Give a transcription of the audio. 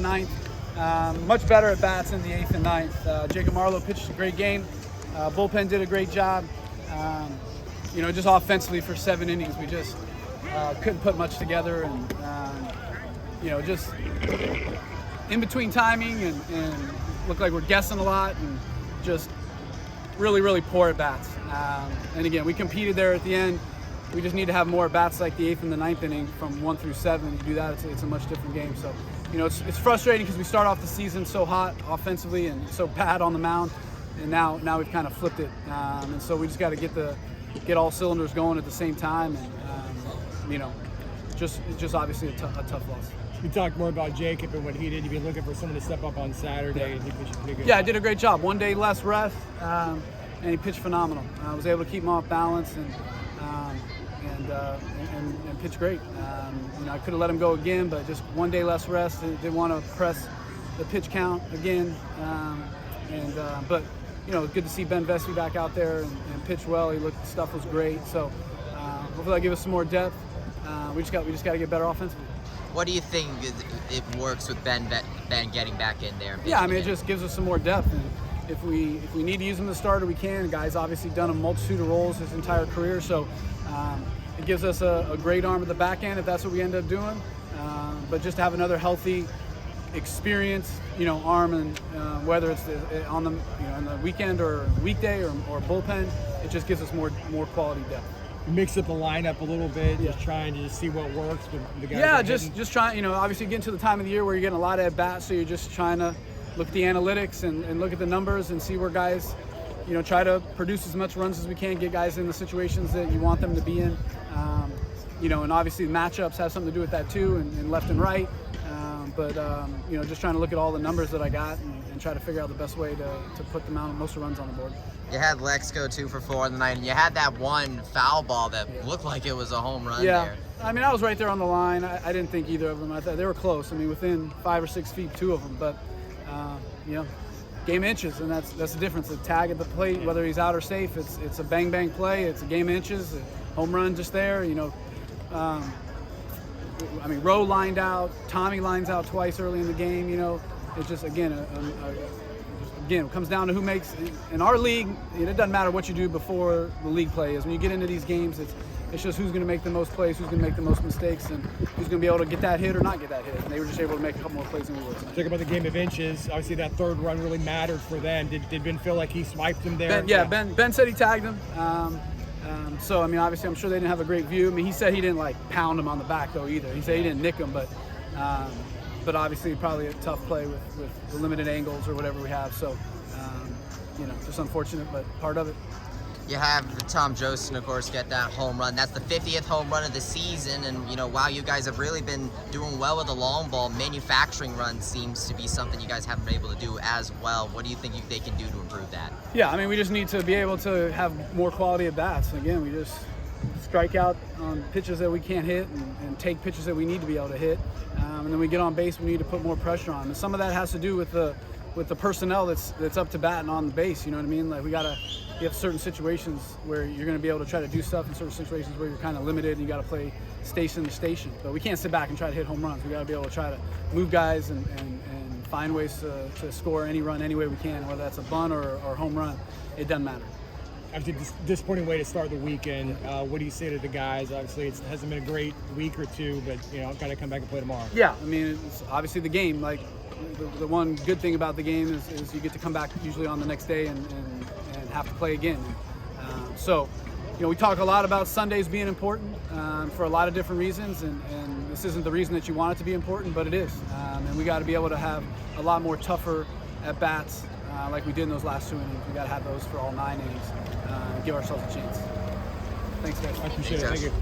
ninth. Much better at bats in the 8th and 9th. Jacob Marlowe pitched a great game. Bullpen did a great job. Just offensively for 7 innings, we just couldn't put much together, and just in between timing and looked like we're guessing a lot, and just really, really poor at bats. And again, we competed there at the end. We just need to have more bats like the 8th and the 9th inning from 1 through 7. If you do that, it's a much different game. So, it's frustrating because we start off the season so hot offensively and so bad on the mound, and now we've kind of flipped it. And so we just got to get all cylinders going at the same time, and just obviously a tough loss. You talked more about Jacob and what he did. You've been looking for someone to step up on Saturday. Yeah. I think we should pick it. Yeah, I did a great job. 1 day less rest, and he pitched phenomenal. I was able to keep him off balance and pitch great. I could have let him go again, but just 1 day less rest. Didn't want to press the pitch count again. But good to see Ben Vesey back out there and pitch well. The stuff was great. So hopefully that'll give us some more depth. We just got to get better offensively. What do you think it works with Ben getting back in there? Yeah, it just gives us some more depth. And if we need to use him as a starter, we can. The guy's obviously done a multitude of roles his entire career, so it gives us a great arm at the back end if that's what we end up doing. But just to have another healthy, experienced, arm, and whether it's on the weekend or weekday or bullpen, it just gives us more quality depth. Mix up the lineup a little bit, Yeah. just trying to see what works with the guys. Yeah, just trying. Obviously getting to the time of the year where you're getting a lot of at bats, so you're just trying to look at the analytics and look at the numbers and see where guys, try to produce as much runs as we can, get guys in the situations that you want them to be in. And obviously matchups have something to do with that too, and left and right. Just trying to look at all the numbers that I got and try to figure out the best way to put the most runs on the board. You had Lex go 2 for 4 in the night, and you had that one foul ball that looked like it was a home run there. I was right there on the line. I didn't think either of them. I thought they were close. within 5 or 6 feet, 2 of them. But, game inches, and that's the difference. The tag at the plate, whether he's out or safe, it's a bang-bang play. It's a game inches, a home run just there. Rowe lined out. Tommy lines out twice early in the game. It's just, again, it comes down to who makes – in our league, it doesn't matter what you do before the league play is. When you get into these games, it's just who's going to make the most plays, who's going to make the most mistakes, and who's going to be able to get that hit or not get that hit. And they were just able to make a couple more plays than we were tonight. Talk about the game of inches. Obviously, that third run really mattered for them. Did Ben feel like he swiped him there? Ben said he tagged him. Obviously, I'm sure they didn't have a great view. He said he didn't, pound him on the back, though, either. He said he didn't nick him, but obviously probably a tough play with the limited angles or whatever we have. So, just unfortunate, but part of it. You have Tom Jostin, of course, get that home run. That's the 50th home run of the season, and while you guys have really been doing well with the long ball, manufacturing runs seems to be something you guys haven't been able to do as well. What do you think they can do to improve that? Yeah, we just need to be able to have more quality at bats. Again, we just strike out on pitches that we can't hit and take pitches that we need to be able to hit, and then we get on base, we need to put more pressure on them. And some of that has to do with the personnel that's up to bat and on the base. You know what I mean? You have certain situations where you're going to be able to try to do stuff, and certain situations where you're kind of limited and you got to play station to station. But we can't sit back and try to hit home runs. We got to be able to try to move guys and find ways to score any run any way we can, whether that's a bunt or home run. It doesn't matter. Obviously, disappointing way to start the weekend. What do you say to the guys? Obviously, it hasn't been a great week or two, but I've got to come back and play tomorrow. Yeah, it's obviously the game. The one good thing about the game is you get to come back usually on the next day and have to play again. We talk a lot about Sundays being important for a lot of different reasons, and this isn't the reason that you want it to be important, but it is. And we got to be able to have a lot more tougher at bats like we did in those last 2 innings. We got to have those for all 9 innings and give ourselves a chance. Thanks, guys. I appreciate it. Thank you.